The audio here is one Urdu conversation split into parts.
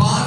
5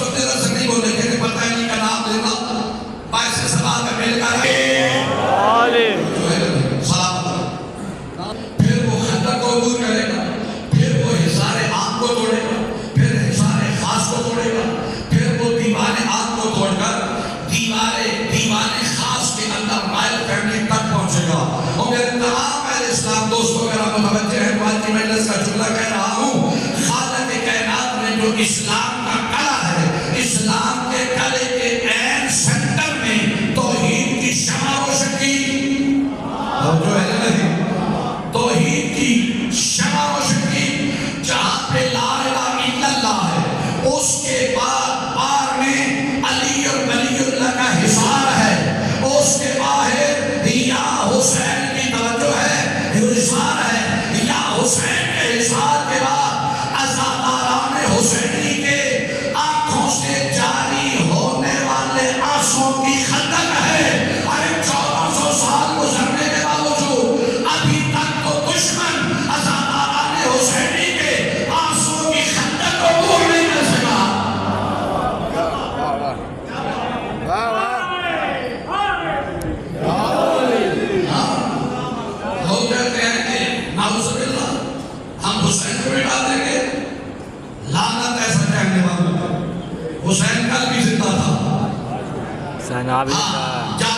وقت رزق نہیں بولے کہ پتہ ہی نہیں کا نام لینا باعث سوال کا مل کر پھر وہ خندق کو عبور کرے گا، پھر وہ حصار عام کو توڑے گا، پھر حصار خاص کو توڑے گا، پھر وہ دیوان عام کو توڑ کر دیوان خاص کے اندر رائل فیملی تک پہنچے گا۔ اور میرے تمام اہل اسلام دوستوں میرا متوجہ ہے، آج کی مجلس کا جملہ کہہ رہا ہوں، خالق کائنات میں جو اسلام کا قلعہ ہے، اسلام کے قلعے کے عین سینٹر میں توحید کی شمع روشن کی، جو ہے نہیں توحید کی شمع روشن کی، جہاں پہ لا الہ الا اللہ ہے، اس کے بعد پار میں علی اور ولی اللہ کا حصار ہے، اس کے باہر یا حسین کی توجہ ہے، حصار ہے، یا حسین کے حصار کے بعد عزاداران حسینی کے آنکھوں سے جاری ہونے والے آنسوں کی خندق ہے۔ ارے 1400 سال گزرنے کے باوجود ابھی تک تو دشمن عزاداران حسینی کے آنسوں کی خندق کو عبور نہیں کر سکا۔ لوگ کہتے ہیں کہ نعوذ باللہ ہم حسین کو مٹا دیں گے، لعنت ایسا کہنے والوں کا، حسین کل بھی زندہ تھا۔ جہاں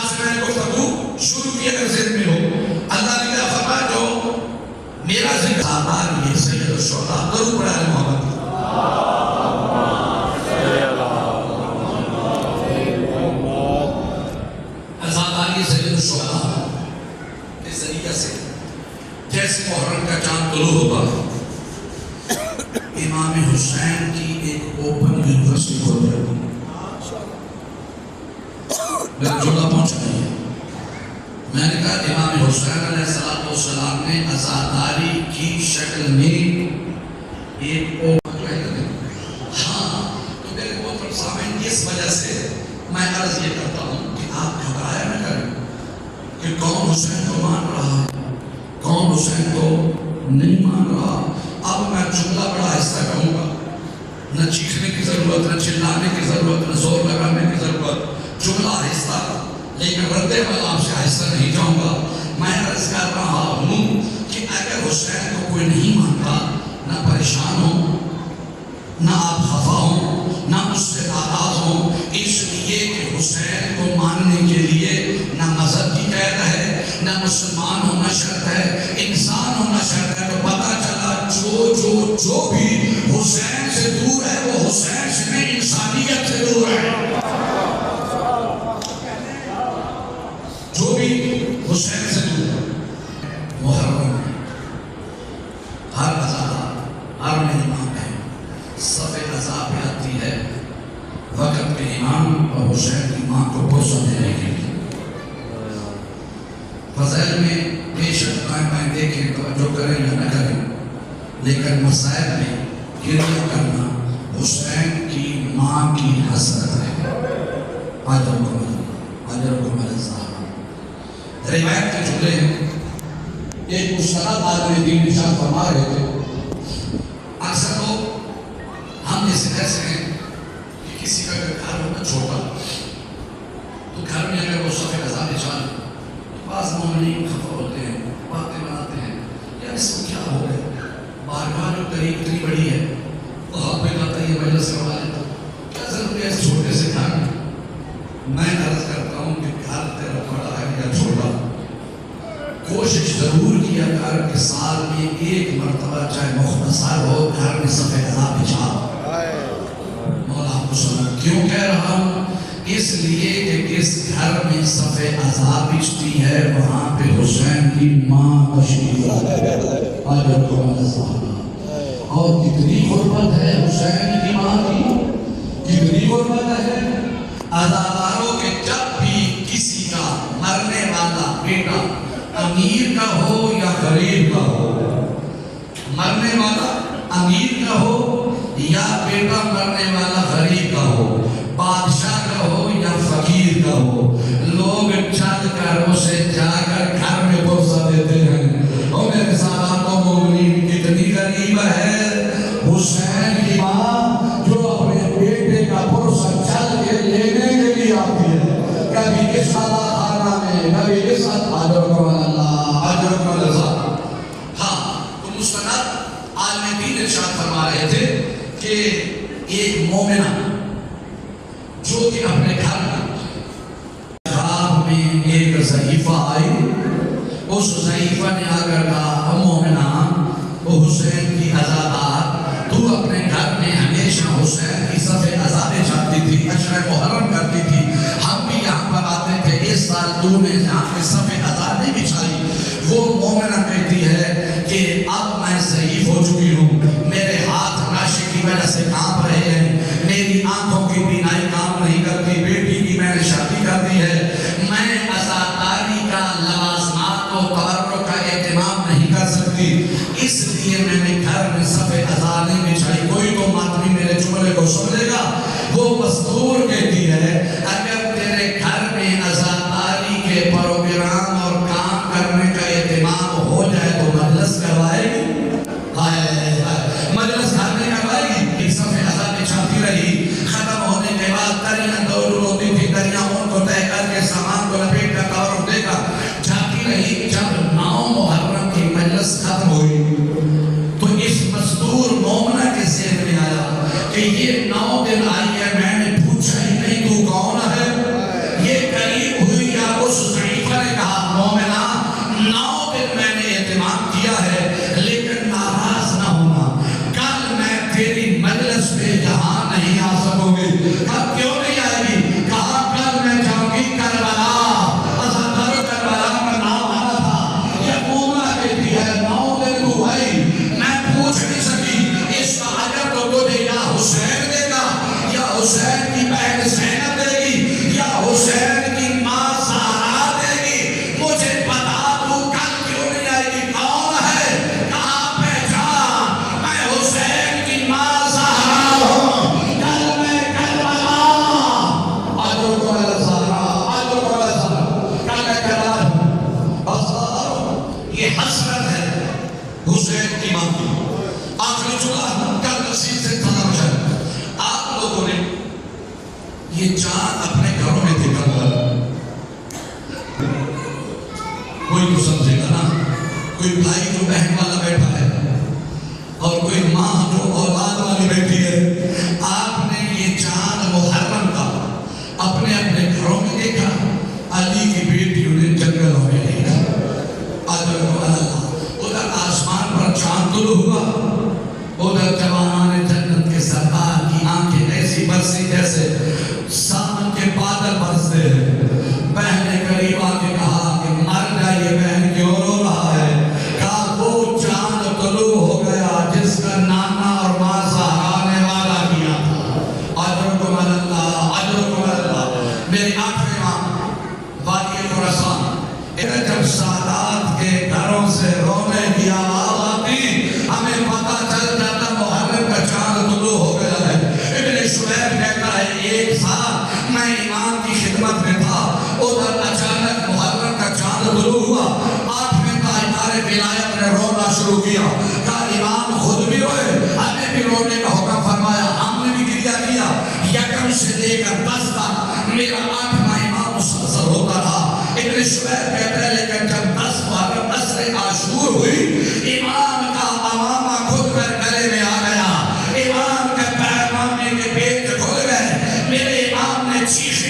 سے میں نے گفتگو شروع کی اگر ذہن میں ہو، اللہ نے کیا فرمایا جو میرا ذکر آبار یہ سید الشہداء درود پڑھا ہے محمد عزاداری سید الشہداء اس ذریعہ سے جیسے محرم کا چاند طلوع ہوتا ہے، امام حسین کی ایک اوپن یونیورسٹی کھول جاتی ہے۔ میرا جملہ پہنچ گئی ہے، میں نے کہا امام حسین علیہ السلام نے عزاداری کی شکل میں ایک اوپن ہاں، تو میرے محترم سامعین اس وجہ سے میں عرض یہ کرتا ہوں کہ آپ گھبرایا نہ کریں کہ کون حسین کو مان رہا ہے، کون حسین کو نہیں مان رہا۔ اب میں جملہ بڑا آہستہ کہوں گا، نہ چیخنے کی ضرورت، نہ چلانے کی ضرورت، نہ زور لگانے کی ضرورت، جملہ آہستہ، لیکن رد عمل آپ سے آہستہ نہیں جاؤں گا۔ میں عرض کر رہا ہوں کہ اگر حسین کو کوئی نہیں مانتا، نہ پریشان ہو، نہ آپ خفا ہوں، نہ اس سے ناراض ہوں، اس لیے کہ حسین کو ماننے کے لیے نہ مذہب کی قید ہے، نہ مسلمان ہونا شرط ہے، انسان ہونا شرط ہے۔ تو پتہ چلا جو بھی حسین سے دور ہے وہ حسین سے نہیں، انسانیت سے دور ہے۔ جو بھی حسین سے دور ہے، محرم ہر عزادہ ہر مہمان ہے، صف عزا پہ آتی ہے وقت کے امام اور حسین کی ماں کو بوسہ دینے کے لیے۔ فضائل میں بے شک قائم دیکھیں، توجہ کریں یا نہ کریں، لیکن مسائل میں گریہ کرنا حسین کی ماں کی حسرت ہے۔ اجرکم الزہرا روایت کے جملے ہیں، ایک مشترک عالم دین ارشاد فرما رہے تھے، اکثر لوگ ہم جیسے ایسے ہیں کہ کسی کا اگر گھر ہوتا چھوٹا تو گھر میں اگر وہ صف عزا بچھا لے، بعض مومنین خفا ہوتے ہیں، باتیں بناتے ہیں، یا اس کو کیا ہو گیا، بارگاہ جو قریب اتنی بڑی ہے، وہ حق پہ جاتا ہے یہ مجلس کروا لیتا، کیا ضرورت ہے اس چھوٹے سے گھر میں؟ میں عرض کرتا ہوں کہ گھر تیرا بڑا ہے یا چھوٹا، کوشش ضرور کیا کر کہ سال میں ایک مرتبہ چاہے مختصر ہو گھر میں صف عزا بچھا۔ مولا کو سنا کیوں کہہ رہا ہوں؟ اس لیے کہ جس گھر میں صف عزا بچھتی ہے وہاں پہ حسین کی ماں تشریف لاتی ہے۔ اجرکم الزہرا، اور کتنی غربت ہے حسین کی ماں کی، کتنی غربت ہے۔ عزاداروں کے جب بھی کسی کا مرنے والا بیٹا امیر کا ہو یا غریب کا ہو، مرنے والا امیر کا ہو یا بیٹا مرنے والا غریب کا ہو، بادشاہ کا ہو یا فقیر کا ہو، لوگ چند گھروں سے جا کر گھر میں بوسہ دیتے ہیں۔ اور میرے سادات و مومنین کتنی غریب ہے حسین کی ماں جو اپنے بیٹے کا جو کہ اپنے گھر خواب میں ایک ضعیفہ آئی، اس ضعیفہ نے آ کر کہا مومنہ وہ حسین کی عزادار، تو اپنے گھر میں ہمیشہ حسین کی صف عزادیں چاہتی تھی، عشر محرم کرتی تھی، ہم بھی یہاں پر آتے تھے، اس سال تو نے جہاں پہ صف عزادیں بچھائی۔ وہ مومنہ کہتی ہے کہ اب میں ضعیف ہو چکی ہوں، میرے ہاتھ نشے کی وجہ سے کانپ رہے ہیں، میری آنکھوں کی بینائی کام نہیں کرتی، بیٹی کی میں نے شادی کر دی ہے، میں عزاداری کا لوازمات و تبرک کا اہتمام نہیں کر سکتی، اس لیے میں نے گھر میں صف عزادیں بچھائی۔ کوئی تو ماتمی میرے جملے کو سمجھے گا۔ وہ مستور کہتی ہے اگر تیرے گھر میں عزاداری کے پروگرام اور کام کرنے کا اہتمام ہو جائے تو مجلس کروائے گی؟ مجلس گھر میں کروائے گی؟ ایک صف عزادیں چھاتی رہی، ختم ہونے کے بعد دریاں دور ہوتی تھی، دریاں ان کو طے کر کے سامان کو لپیٹ کر کور دے کر جاتی رہی۔ جب 9 محرم کی مجلس ختم ہوئی تو اس مزدور مومنہ کے ذہن میں آیا کہ یہ 9 دن آئی ہے، میں نے پوچھا ہی نہیں تو کون ہے؟ یہ قریب ہوئی یا اس ضعیفہ نے کہا مومنہ 9 دن میں نے اہتمام کیا ہے، لیکن ناراض نہ ہونا، کل میں تیری مجلس پہ یہاں نہیں آ سکوں گی۔ کب کیوں نہیں آئے گی؟ کہا کل میں جاؤں گی کربلا، عزادار کربلا کا نام آنا تھا۔ یہ مومنہ کہتی ہے 9 دن تو آئی، میں پوچھ نہیں سکی، اس کا اجر تو تجھے یا حسین دے گا، یا حسین کی بہن زینب دے گی، یا حسین کی ماں زہرا دے گی، مجھے بتا تو کل کیوں نہیں آئے گی؟ کون ہے؟ کہاں پہچان، میں حسین کی ماں زہرا ہوں، کل میں کربلا، اجر کو ہے زہرا، اجر کو ہے زہرا، کل میں کربلا ہوں، بس یہ حسرت ہے حسین کی ماں کی۔ آخری جملہ کل نصیب سے تھا مجھے، آپ لوگوں نے یہ چاند اپنے گھروں میں دیکھا ہوگا، کوئی تو سمجھے گا نا، کوئی بھائی جو بہن والا بیٹھا ہے اور کوئی ماں جو اولاد والی بیٹھی ہے۔ آپ نے یہ چاند محرم کا اپنے اپنے گھروں میں دیکھا، علی کی بیٹیوں نے جنگلوں میں دیکھا۔ اجر و اللہ، ادھر آسمان پر چاند طلوع ہوا، ادھر جوانان جنت کے سردار کی آنکھیں ایسی برسی جیسے سامن کے بادل برستے ہیں۔ بہن نے قریب آ کے کہا کہ مر جائیے، بہن کیوں رو رہا ہے؟ کہا وہ چاند طلوع ہو گیا جس کا نانا اور ماں زہرا نے وعدہ کیا تھا۔ اجرکم اللہ، اجرکم اللہ۔ میری آخری ماں وادی خراسان، جب سادات کے گھروں سے رونے کی آواز آتی ہمیں پتہ چل جاتا محرم کا چاند طلوع ہو گیا ہے۔ ابن شعیب کہتا ہے ایک سال میں امام کی خدمت میں تھا، ادھر اچانک محرم کا چاند طلوع ہوا، 8ویں تاجدار ولایت نے رونا شروع کیا، کہا امام خود بھی روئے، ہمیں بھی رونے کا حکم فرمایا، ہم نے بھی گریہ کیا۔ یکم سے لے کر 10 تک میرا 8واں امام مسلسل ہوتا رہا۔ ابن شعیب کہتا ہے لیکن جب 10 محرم عصر عاشور ہوئی، امام کا امامہ خود کر گلے میں آ گیا، امام کے پیغامے کے پیٹ کھل گئے، میرے امام نے چیخ